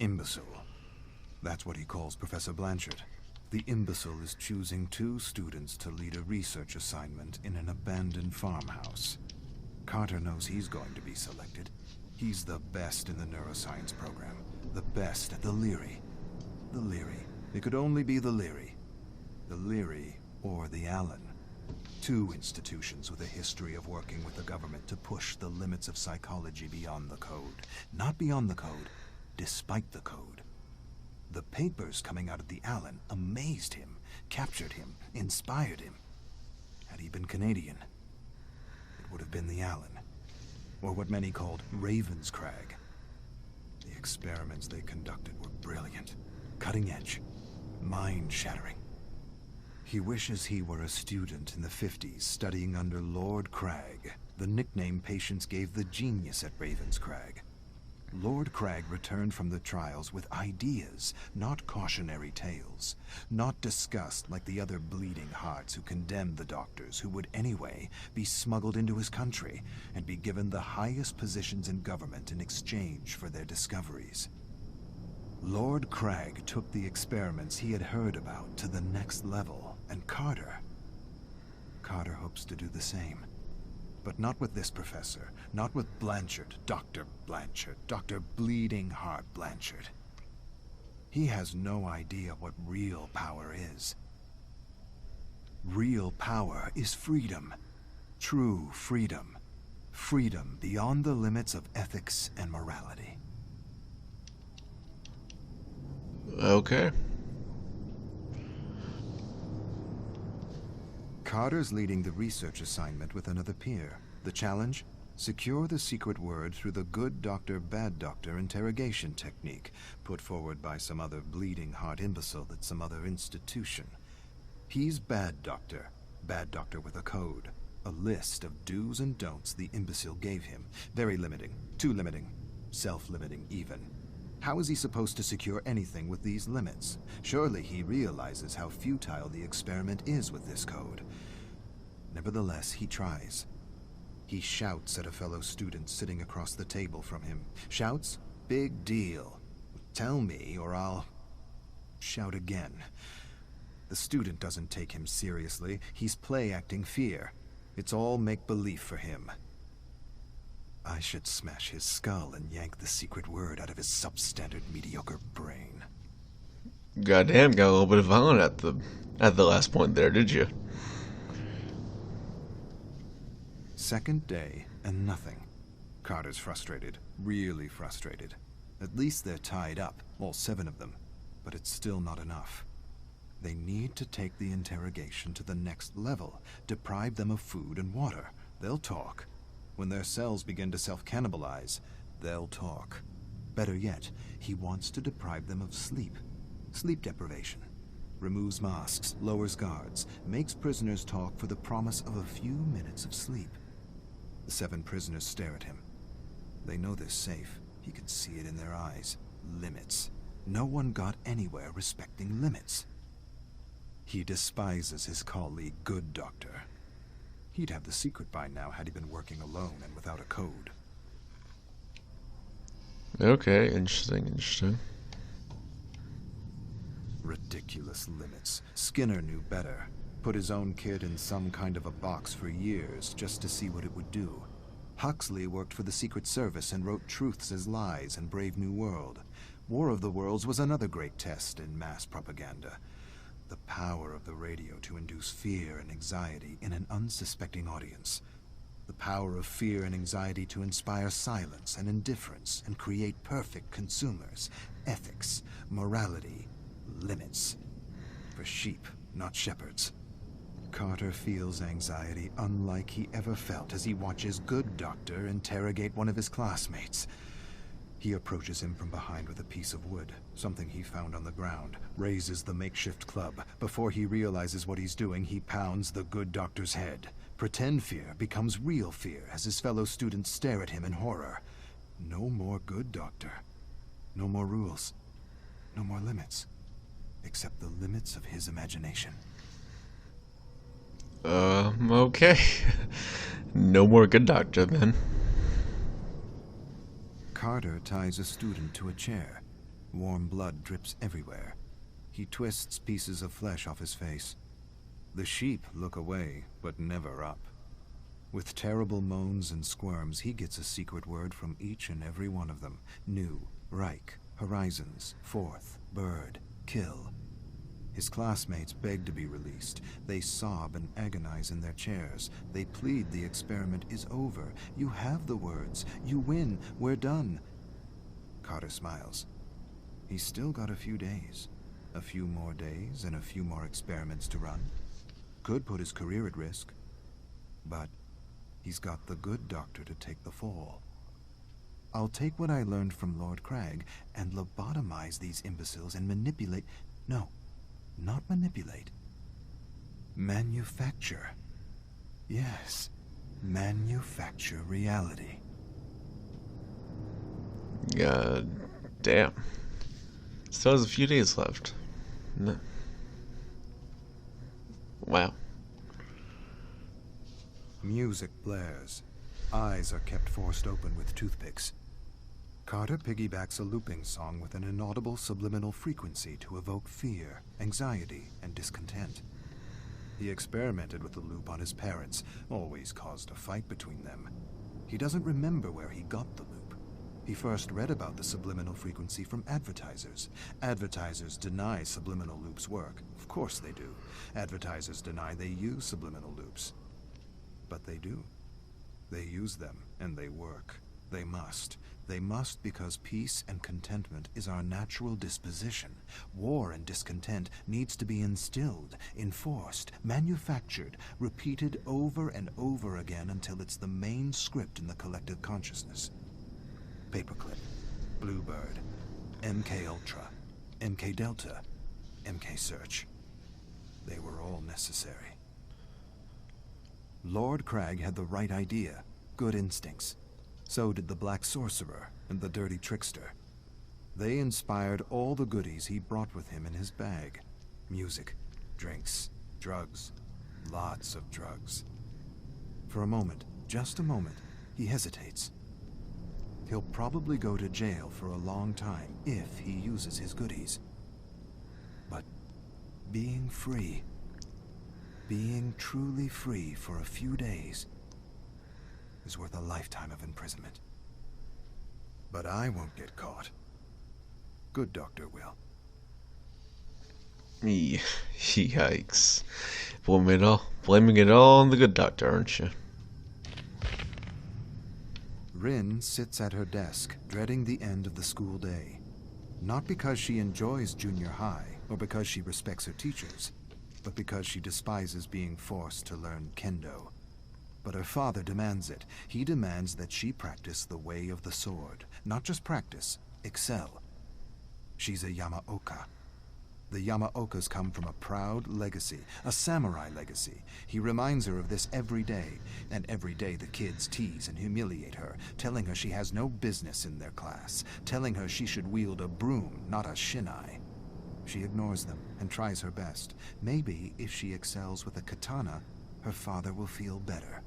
Imbecile. That's what he calls Professor Blanchard. The imbecile is choosing 2 students to lead a research assignment in an abandoned farmhouse. Carter knows he's going to be selected. He's the best in the neuroscience program. The best at the Leary. The Leary. It could only be the Leary. The Leary or the Allen. 2 institutions with a history of working with the government to push the limits of psychology beyond the code. Not beyond the code, despite the code. The papers coming out of the Allen amazed him, captured him, inspired him. Had he been Canadian, it would have been the Allen, or what many called Ravenscrag. The experiments they conducted were brilliant, cutting edge, mind-shattering. He wishes he were a student in the 50s studying under Lord Crag, the nickname patients gave the genius at Ravenscrag. Lord Crag returned from the trials with ideas, not cautionary tales, not disgust like the other bleeding hearts who condemned the doctors who would anyway be smuggled into his country and be given the highest positions in government in exchange for their discoveries. Lord Crag took the experiments he had heard about to the next level, and Carter hopes to do the same. But not with this professor, not with Blanchard, Dr. Bleeding Heart Blanchard. He has no idea what real power is. Real power is freedom. True freedom. Freedom beyond the limits of ethics and morality. Okay. Carter's leading the research assignment with another peer. The challenge? Secure the secret word through the good doctor, bad doctor interrogation technique put forward by some other bleeding heart imbecile at some other institution. He's bad doctor with a code. A list of do's and don'ts the imbecile gave him. Very limiting, too limiting, self-limiting even. How is he supposed to secure anything with these limits? Surely he realizes how futile the experiment is with this code. Nevertheless, he tries. He shouts at a fellow student sitting across the table from him. Shouts? Big deal. Tell me or I'll... Shout again. The student doesn't take him seriously. He's play-acting fear. It's all make-believe for him. I should smash his skull and yank the secret word out of his substandard mediocre brain. Goddamn, got a little bit of violent at the last point there, did you? Second day, and nothing. Carter's frustrated, really frustrated. At least they're tied up, all 7 of them. But it's still not enough. They need to take the interrogation to the next level, deprive them of food and water. They'll talk. When their cells begin to self-cannibalize, they'll talk. Better yet, he wants to deprive them of sleep. Sleep deprivation. Removes masks, lowers guards, makes prisoners talk for the promise of a few minutes of sleep. The 7 prisoners stare at him. They know they're safe. He can see it in their eyes. Limits. No one got anywhere respecting limits. He despises his colleague, Good Doctor. He'd have the secret by now had he been working alone and without a code. Okay, interesting. Ridiculous limits. Skinner knew better. Put his own kid in some kind of a box for years just to see what it would do. Huxley worked for the Secret Service and wrote Truths as Lies in Brave New World. War of the Worlds was another great test in mass propaganda. The power of the radio to induce fear and anxiety in an unsuspecting audience. The power of fear and anxiety to inspire silence and indifference and create perfect consumers. Ethics, morality, limits. For sheep, not shepherds. Carter feels anxiety unlike he ever felt as he watches Good Doctor interrogate one of his classmates. He approaches him from behind with a piece of wood, something he found on the ground, raises the makeshift club. Before he realizes what he's doing, he pounds the Good Doctor's head. Pretend fear becomes real fear as his fellow students stare at him in horror. No more Good Doctor. No more rules. No more limits. Except the limits of his imagination. Okay. No more Good Doctor, then. Carter ties a student to a chair. Warm blood drips everywhere. He twists pieces of flesh off his face. The sheep look away, but never up. With terrible moans and squirms, he gets a secret word from each and every one of them. New, Reich, Horizons, Fourth, Bird, Kill. His classmates beg to be released. They sob and agonize in their chairs. They plead the experiment is over. You have the words. You win. We're done. Carter smiles. He's still got a few days. A few more days and a few more experiments to run. Could put his career at risk. But he's got the good doctor to take the fall. I'll take what I learned from Lord Crag and lobotomize these imbeciles and manipulate... No, not manipulate. Manufacture. Yes, manufacture reality. God damn. Still has a few days left. No. Wow. Music blares. Eyes are kept forced open with toothpicks. Carter piggybacks a looping song with an inaudible subliminal frequency to evoke fear, anxiety, and discontent. He experimented with the loop on his parents, always caused a fight between them. He doesn't remember where he got the loop. He first read about the subliminal frequency from advertisers. Advertisers deny subliminal loops work. Of course they do. Advertisers deny they use subliminal loops. But they do. They use them, and they work. They must. They must because peace and contentment is our natural disposition. War and discontent needs to be instilled, enforced, manufactured, repeated over and over again until it's the main script in the collective consciousness. Paperclip, Bluebird, MK Ultra, MK Delta, MK Search. They were all necessary. Lord Crag had the right idea, good instincts. So did the Black Sorcerer and the Dirty Trickster. They inspired all the goodies he brought with him in his bag. Music, drinks, drugs, lots of drugs. For a moment, just a moment, he hesitates. He'll probably go to jail for a long time if he uses his goodies. But being free, being truly free for a few days, is worth a lifetime of imprisonment. But I won't get caught. Good doctor will. Yikes. Blaming it all on the good doctor, aren't you? Rin sits at her desk, dreading the end of the school day. Not because she enjoys junior high, or because she respects her teachers, but because she despises being forced to learn kendo. But her father demands it. He demands that she practice the way of the sword. Not just practice, excel. She's a Yamaoka. The Yamaokas come from a proud legacy, a samurai legacy. He reminds her of this every day, and every day the kids tease and humiliate her, telling her she has no business in their class, telling her she should wield a broom, not a shinai. She ignores them and tries her best. Maybe if she excels with a katana, her father will feel better.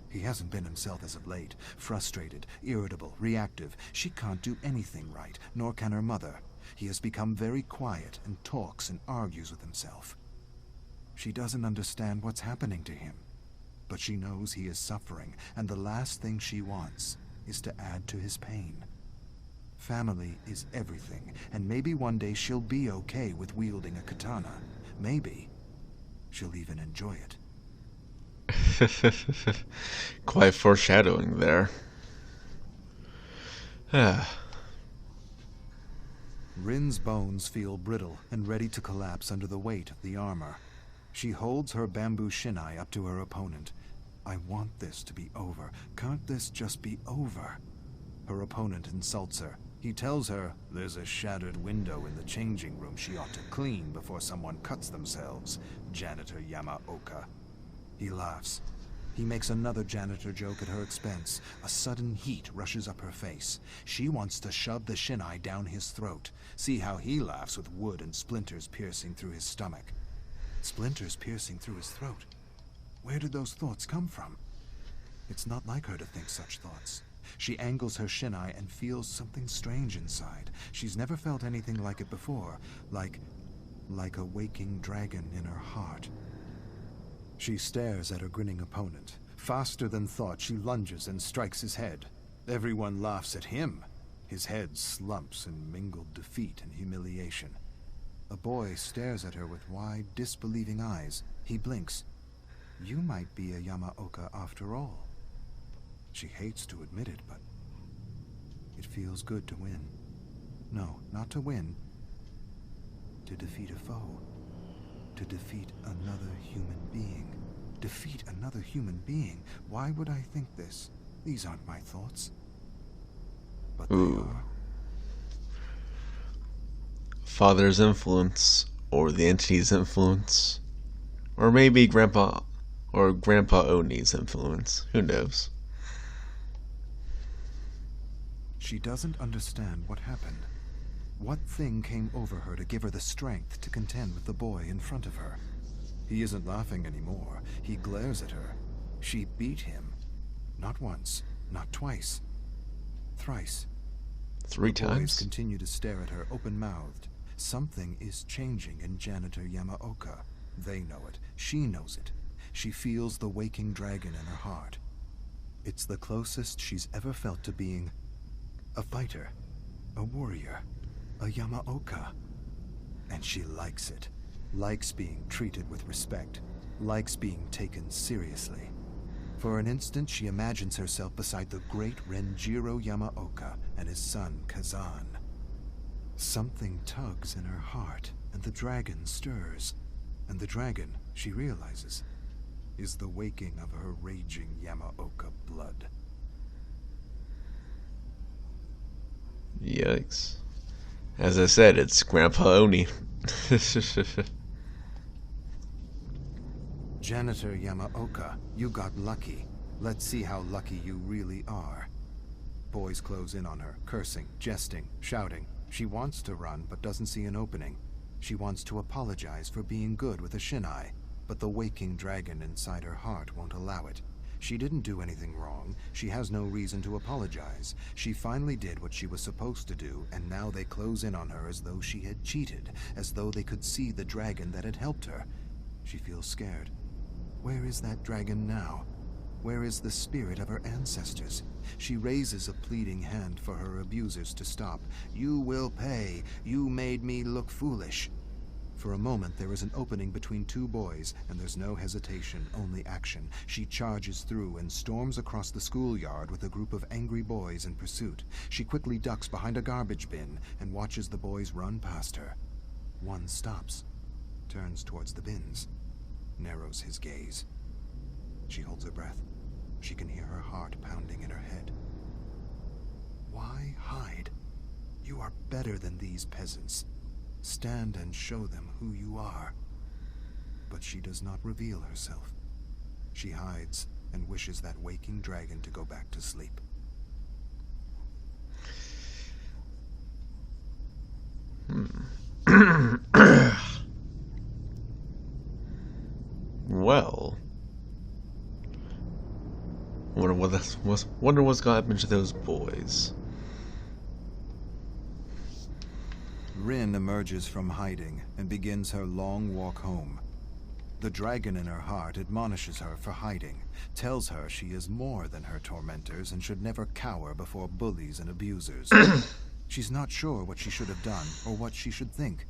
He hasn't been himself as of late, frustrated, irritable, reactive. She can't do anything right, nor can her mother. He has become very quiet and talks and argues with himself. She doesn't understand what's happening to him, but she knows he is suffering, and the last thing she wants is to add to his pain. Family is everything, and maybe one day she'll be okay with wielding a katana. Maybe she'll even enjoy it. Quite foreshadowing there. Rin's bones feel brittle and ready to collapse under the weight of the armor. She holds her bamboo shinai up to her opponent. I want this to be over. Can't this just be over? Her opponent insults her. He tells her there's a shattered window in the changing room she ought to clean before someone cuts themselves, Janitor Yamaoka. He laughs. He makes another janitor joke at her expense. A sudden heat rushes up her face. She wants to shove the shinai down his throat. See how he laughs with wood and splinters piercing through his stomach. Splinters piercing through his throat. Where did those thoughts come from? It's not like her to think such thoughts. She angles her shinai and feels something strange inside. She's never felt anything like it before, like a waking dragon in her heart. She stares at her grinning opponent. Faster than thought, she lunges and strikes his head. Everyone laughs at him. His head slumps in mingled defeat and humiliation. A boy stares at her with wide, disbelieving eyes. He blinks. You might be a Yamaoka after all. She hates to admit it, but it feels good to win. No, not to win. To defeat a foe. To defeat another human being. Defeat another human being? Why would I think this? These aren't my thoughts. But they are. Father's influence, or the entity's influence, or maybe Grandpa Oni's influence. Who knows? She doesn't understand what happened. What thing came over her to give her the strength to contend with the boy in front of her? He isn't laughing anymore. He glares at her. She beat him. Not once, not twice. Thrice. 3 The boys times? continue to stare at her open-mouthed. Something is changing in Janitor Yamaoka. They know it. She knows it. She feels the waking dragon in her heart. It's the closest she's ever felt to being a fighter, a warrior, a Yamaoka. And she likes it. Likes being treated with respect. Likes being taken seriously. For an instant, she imagines herself beside the great Renjiro Yamaoka and his son, Kazan. Something tugs in her heart, and the dragon stirs. And the dragon, she realizes, is the waking of her raging Yamaoka blood. Yikes. As I said, it's Grandpa Oni. Janitor Yamaoka, you got lucky. Let's see how lucky you really are. Boys close in on her, cursing, jesting, shouting. She wants to run, but doesn't see an opening. She wants to apologize for being good with a shinai, but the waking dragon inside her heart won't allow it. She didn't do anything wrong. She has no reason to apologize. She finally did what she was supposed to do, and now they close in on her as though she had cheated, as though they could see the dragon that had helped her. She feels scared. Where is that dragon now? Where is the spirit of her ancestors? She raises a pleading hand for her abusers to stop. You will pay. You made me look foolish. For a moment, there is an opening between two boys, and there's no hesitation, only action. She charges through and storms across the schoolyard with a group of angry boys in pursuit. She quickly ducks behind a garbage bin and watches the boys run past her. One stops, turns towards the bins, narrows his gaze. She holds her breath. She can hear her heart pounding in her head. Why hide? You are better than these peasants. Stand and show them who you are. But she does not reveal herself. She hides and wishes that waking dragon to go back to sleep. Well, wonder what's gonna happen to those boys. Rin emerges from hiding and begins her long walk home. The dragon in her heart admonishes her for hiding, tells her she is more than her tormentors and should never cower before bullies and abusers. She's not sure what she should have done or what she should think.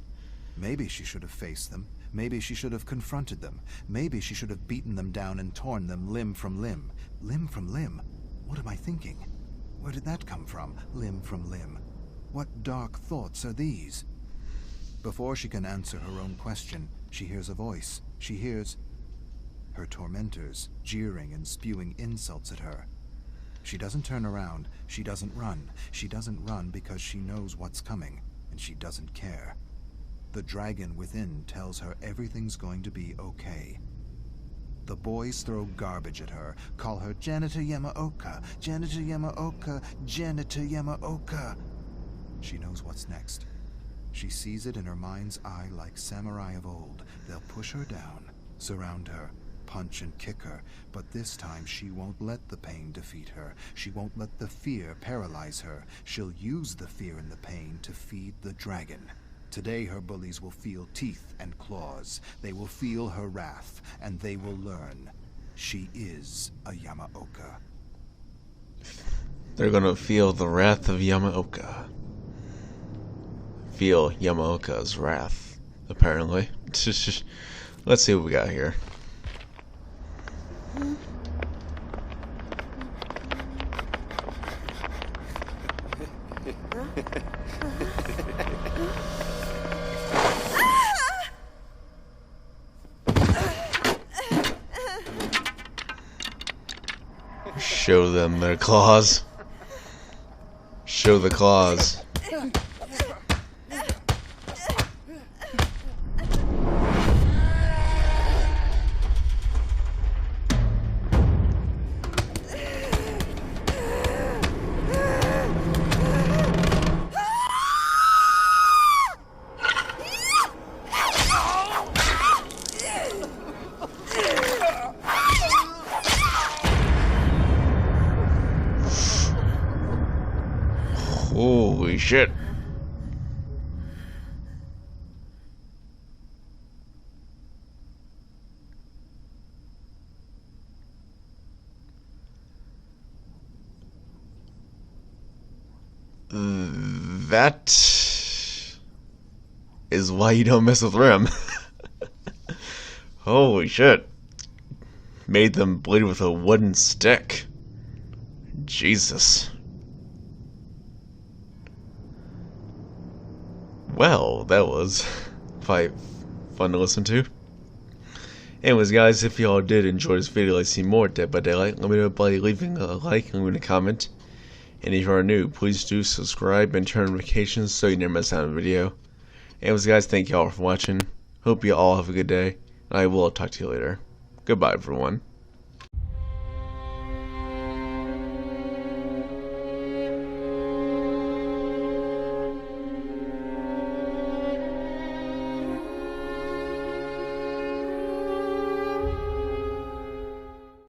Maybe she should have faced them. Maybe she should have confronted them. Maybe she should have beaten them down and torn them limb from limb. Limb from limb? What am I thinking? Where did that come from? Limb from limb. What dark thoughts are these? Before she can answer her own question, she hears a voice. She hears her tormentors jeering and spewing insults at her. She doesn't turn around. She doesn't run. She doesn't run because she knows what's coming, and she doesn't care. The dragon within tells her everything's going to be okay. The boys throw garbage at her, call her Janitor Yamaoka, Janitor Yamaoka, Janitor Yamaoka. She knows what's next. She sees it in her mind's eye like samurai of old. They'll push her down, surround her, punch and kick her, but this time she won't let the pain defeat her. She won't let the fear paralyze her. She'll use the fear and the pain to feed the dragon. Today her bullies will feel teeth and claws. They will feel her wrath, and they will learn she is a Yamaoka. They're gonna feel the wrath of Yamaoka. Feel Yamaoka's wrath, apparently. Let's see what we got here. Show them their claws. Show the claws. Holy shit. That is why you don't mess with Rem. Holy shit. Made them bleed with a wooden stick. Jesus. Well, that was quite fun to listen to. Anyways, guys, if y'all did enjoy this video, like to see more Dead by Daylight, let me know by leaving a like and leaving a comment. And if you are new, please do subscribe and turn on notifications so you never miss out on a video. Anyways, guys, thank y'all for watching. Hope you all have a good day, and I will talk to you later. Goodbye, everyone.